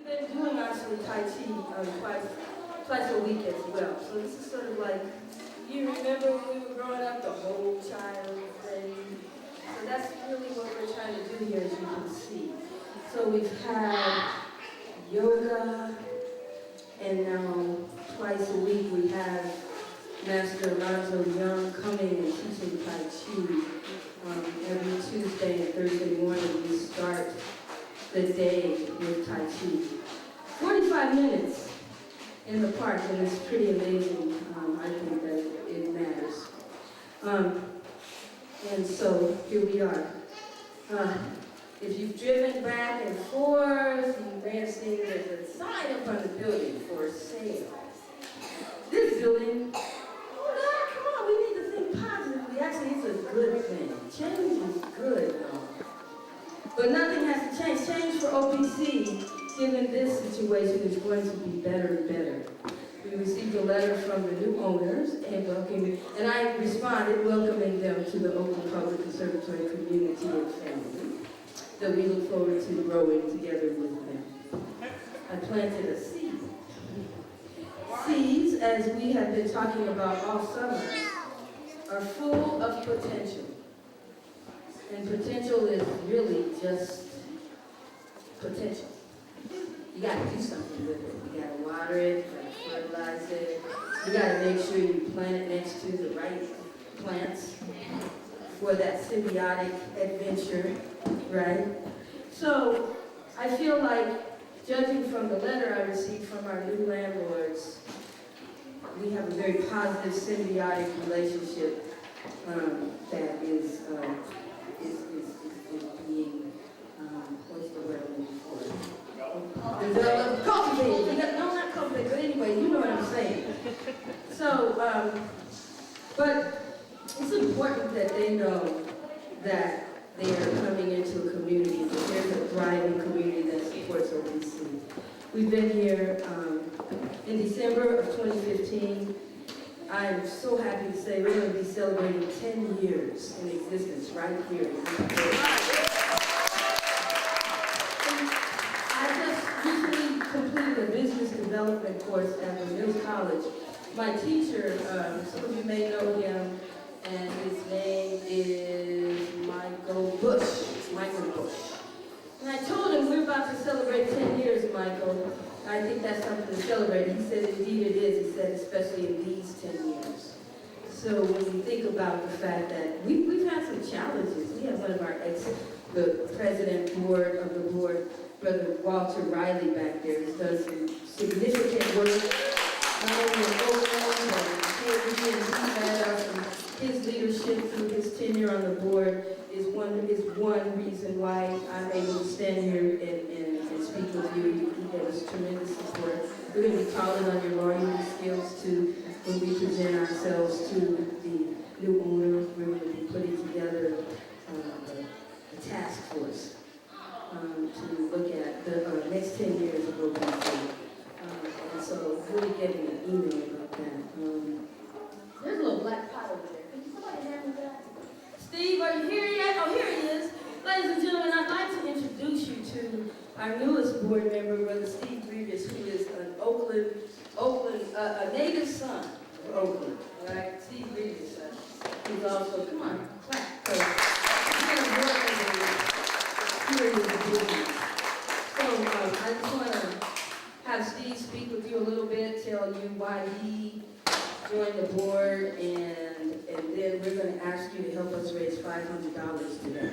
been doing actually Tai Chi twice a week as well. So this is sort of like, you remember when we were growing up, the whole child thing. So that's really what we're trying to do here, as you can see. So we've had yoga, and now twice a week we have Master Alonzo Young coming and teaching Tai Chi. Every Tuesday and Thursday morning we start the day with Tai Chi. 45 minutes in the park, and it's pretty amazing. I think that it matters. And so here we are. If you've driven back and forth, you may have seen there's a sign up on the building for sale. This building, oh God, come on, we need to think positively. Actually, it's a good thing. Change is good, though. But nothing has to change. Change for OPC, given this situation, is going to be better and better. We received a letter from the new owners and I responded welcoming them to the Oakland Public Conservatory community and family that we look forward to growing together with them. I planted a seed. Seeds, as we have been talking about all summer, are full of potential. And potential is really just potential. You got to do something with it. You got to water it, you got to fertilize it. You got to make sure you plant it next to the right plants for that symbiotic adventure, right? So I feel like, judging from the letter I received from our new landlords, we have a very positive symbiotic relationship that is being, what's the word I'm looking for? Developed, cultivated. No, not cultivated, but anyway, you know what I'm saying. So, but it's important that they know that they are coming into a community, that there's a thriving community that supports OPC. We've been here in December of 2015. I'm so happy to say we're going to be celebrating 10 years in existence right here. I just recently completed a business development course at the Mills College. My teacher, some of you may know him, and his name is Michael Bush. Michael Bush. And I told him we're about to celebrate 10 years, Michael. I think that's something to celebrate. He said, indeed it is. He said, especially in these 10 years. So when we think about the fact that we've had some challenges. We have one of our the president of the board, Brother Walter Riley back there, has done some significant work. Not only in Oakland, but his leadership through his tenure on the board is one reason why I'm able to stand here and speak with you. He gave us tremendous support. We're going to be calling on your lawyering skills too when we present ourselves to the new owner. We're going to be putting together a task force to look at the next 10 years of OPC. And so we'll be getting an email about that. There's a little black pot over there. Can somebody hand me that? Steve, are you here yet? Oh, here he is. Ladies and gentlemen, I'd like to introduce you to our newest board member, Brother Steve Grievous, who is an a native son of Oakland. All right, Steve Grievous. He's also, come on, clap. So I just want to have Steve speak with you a little bit, tell you why he joined the board, and then we're going to ask you to help us raise $500 today.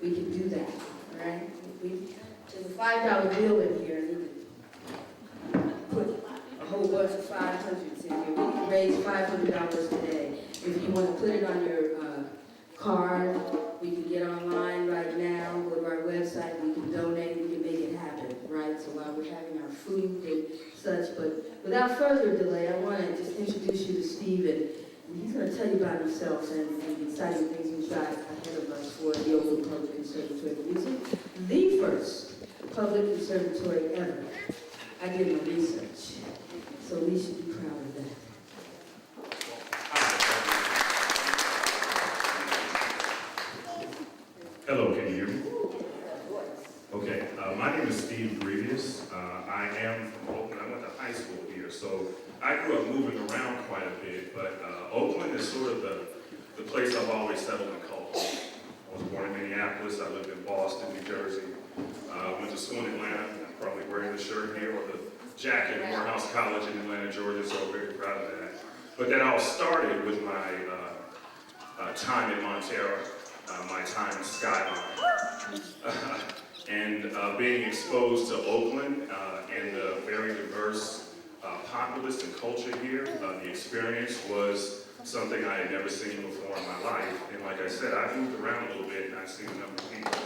We can do that, all right? There's a $5 bill in here, and you can put a whole bunch of 500s in here. We can raise $500 today. If you want to put it on your card, we can get online right now, go to our website, we can donate, we can make it happen, right? So while we're having our food and such, but without further delay, I want to just introduce you to Steve, and he's going to tell you about himself and the exciting things we've got ahead of us for the Oakland Public Conservatory of Music, the first public conservatory ever. I did my research, so we should be proud of that. Hello, can you hear me? Okay, My name is Steve Grievous. I am from Oakland. I went to high school here, so I grew up moving around quite a bit, but Oakland is sort of the place I've always settled and called home. I was born in Minneapolis. I lived in Boston, New Jersey. Went to school in Atlanta. I'm probably wearing the shirt here or the jacket at Morehouse College in Atlanta, Georgia, so I'm very proud of that. But that all started with my time in Montero, my time in Skyline. And being exposed to Oakland and the very diverse populace and culture here, the experience was something I had never seen before in my life. And like I said, I've moved around a little bit and I've seen a number of people.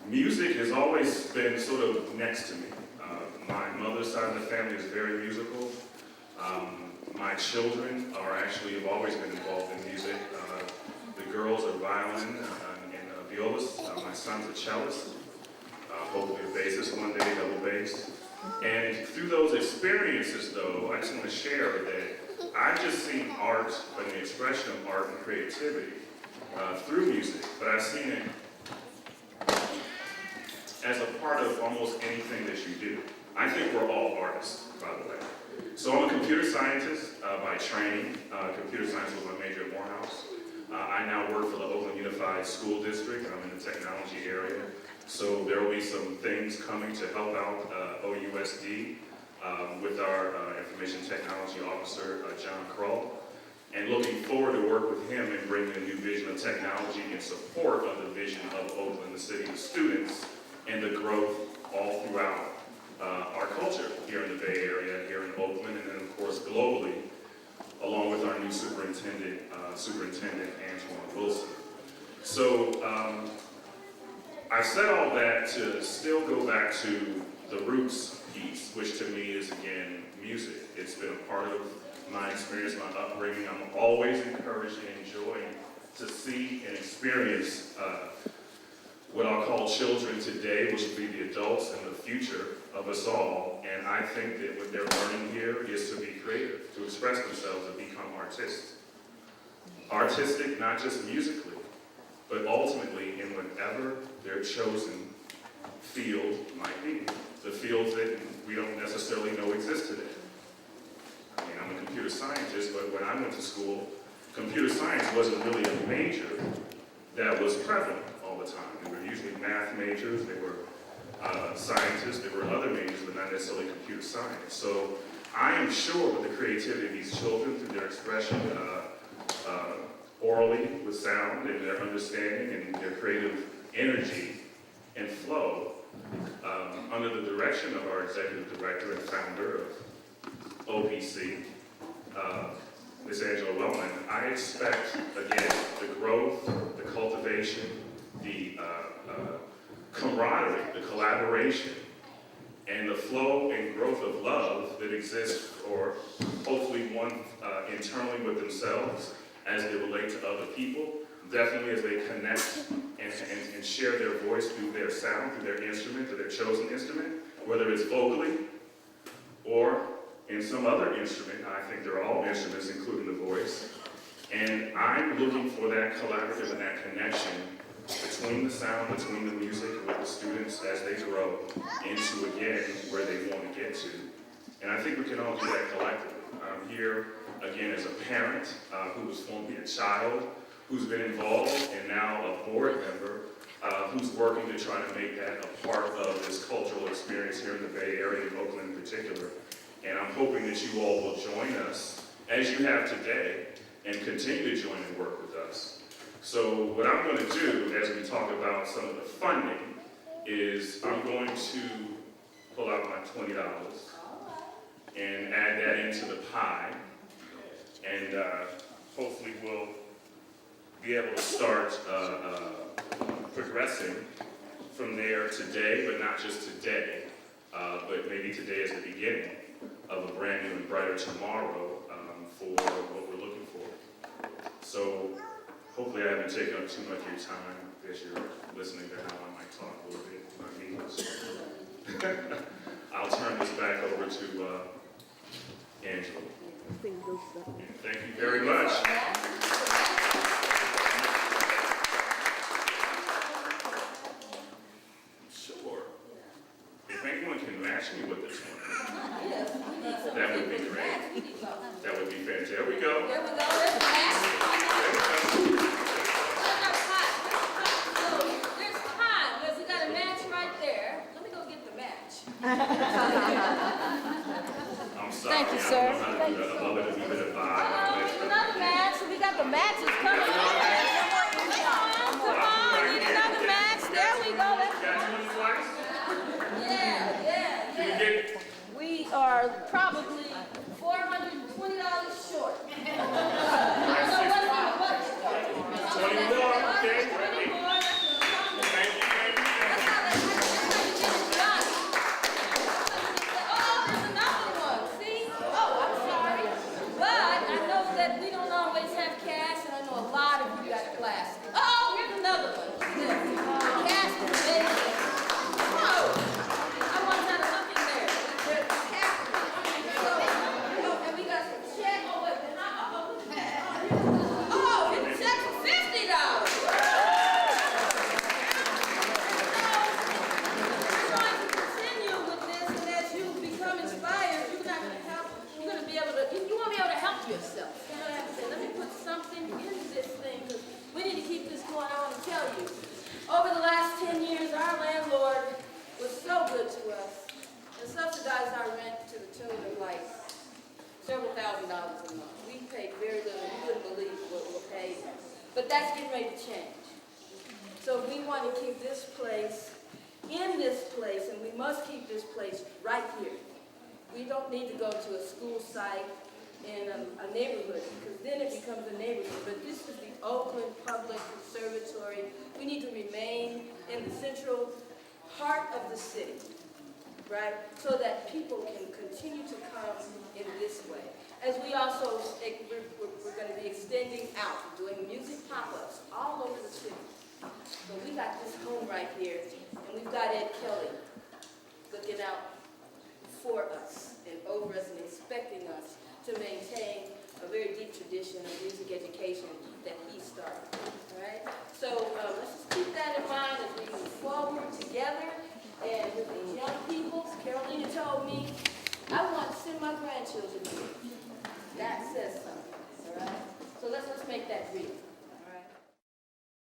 Music has always been sort of next to me. My mother's side of the family is very musical. My children have always been involved in music. The girls are violin and violist. My son's a cellist, hopefully a bassist one day, double bass. And through those experiences, though, I just want to share that I've just seen art and the expression of art and creativity through music, but I've seen it as a part of almost anything that you do. I think we're all artists, by the way. So I'm a computer scientist by training. Computer science was my major at Morehouse. I now work for the Oakland Unified School District, and I'm in the technology area. So there will be some things coming to help out OUSD with our Information Technology Officer, John Krull, and looking forward to work with him in bringing a new vision of technology in support of the vision of Oakland, the city of students, and the growth all throughout our culture here in the Bay Area, here in Oakland, and then of course globally, along with our new superintendent, Antoine Wilson. So I said all that to still go back to the roots piece, which to me is again music. It's been a part of my experience, my upbringing. I'm always encouraged and enjoying to see and experience what I'll call children today, which will be the adults and the future of us all. And I think that what they're learning here is to be creative, to express themselves and become artists. Artistic, not just musically, but ultimately in whatever their chosen field might be. The fields that we don't necessarily know exist today. I mean, I'm a computer scientist, but when I went to school, computer science wasn't really a major that was prevalent all the time. They were usually math majors, they were scientists, there were other majors, but not necessarily computer science. So I am sure with the creativity of these children, through their expression orally with sound and their understanding and their creative energy and flow, under the direction of our executive director and founder of OPC, Ms. Angela Wellman, I expect, again, the growth, the cultivation, the camaraderie, the collaboration, and the flow and growth of love that exists for hopefully one internally with themselves as they relate to other people, definitely as they connect and share their voice through their sound, through their instrument, through their chosen instrument, whether it's vocally or in some other instrument. I think they're all instruments, including the voice. And I'm looking for that collaborative and that connection between the sound, between the music, with the students as they grow into, again, where they want to get to. And I think we can all do that collectively. I'm here, again, as a parent who was formerly a child, who's been involved, and now a board member who's working to try to make that a part of this cultural experience here in the Bay Area, in Oakland in particular. And I'm hoping that you all will join us, as you have today, and continue to join and work with us. So what I'm going to do, as we talk about some of the funding, is I'm going to pull out my $20 and add that into the pie, and hopefully we'll be able to start progressing from there today, but not just today, but maybe today is the beginning of a brand new and brighter tomorrow for what we're looking for. So hopefully I haven't taken up too much of your time as you're listening to how I might talk a little bit in my meetings. I'll turn this back over to Angela. Thank you very much. Sure. can match me with this one. Yes, we need some That would be people to great. match. We need some. That would be fantastic. There we go. There we go, there's a match. There we go. There's our pot. So, there's time, because we got a match right there. Let me go get the match. I'm sorry. Thank you, I sir. don't know how to do that. I love it if you bit of Uh-oh, need another match. So we got the matches coming on. Come on, need another match. There we go. Let's Got you in the slice? Yeah. We are probably $420 short. I don't know what's in the budget. 20 more, okay? 20 more, that's what I'm talking about. Thank you, thank you, That's thank how you get it done. Oh, there's another one. See? Oh, I'm sorry. But I know that we don't always have cash, and I know a lot of you got plastic. Oh, here's another one. Look at this. Cash is big. Oh, I want that nothing there. There's cash. Oh, and we got some check. Oh, wait. Oh, it's a check for $50. We're going to continue with this, and as you become inspired, you're not going to help. You're going to be able to. You won't be able to help yourself. You're going to have to say, "Let me put something into this thing, because we need to keep this going." I want to tell you, over the last 10 years, our landlord was so good to us and subsidized our rent to the tune of like several $1,000s a month. We paid very little. You wouldn't believe what we're paying, but that's getting ready to change. So we want to keep this place in this place, and we must keep this place right here. We don't need to go to a school site in a neighborhood, because then it becomes a neighborhood. But this is the Oakland Public Conservatory. We need to remain in the central heart of the city, right? So that people can continue to come in this way. As we also, we're going to be extending out, doing music pop-ups all over the city. So we got this home right here, and we've got Ed Kelly looking out for us and over us and expecting us to maintain a very deep tradition of music education that he started. All right? So let's just keep that in mind as we move forward together and with these young people. Carolina told me, I want to send my grandchildren here. That says something. All right? So let's make that real.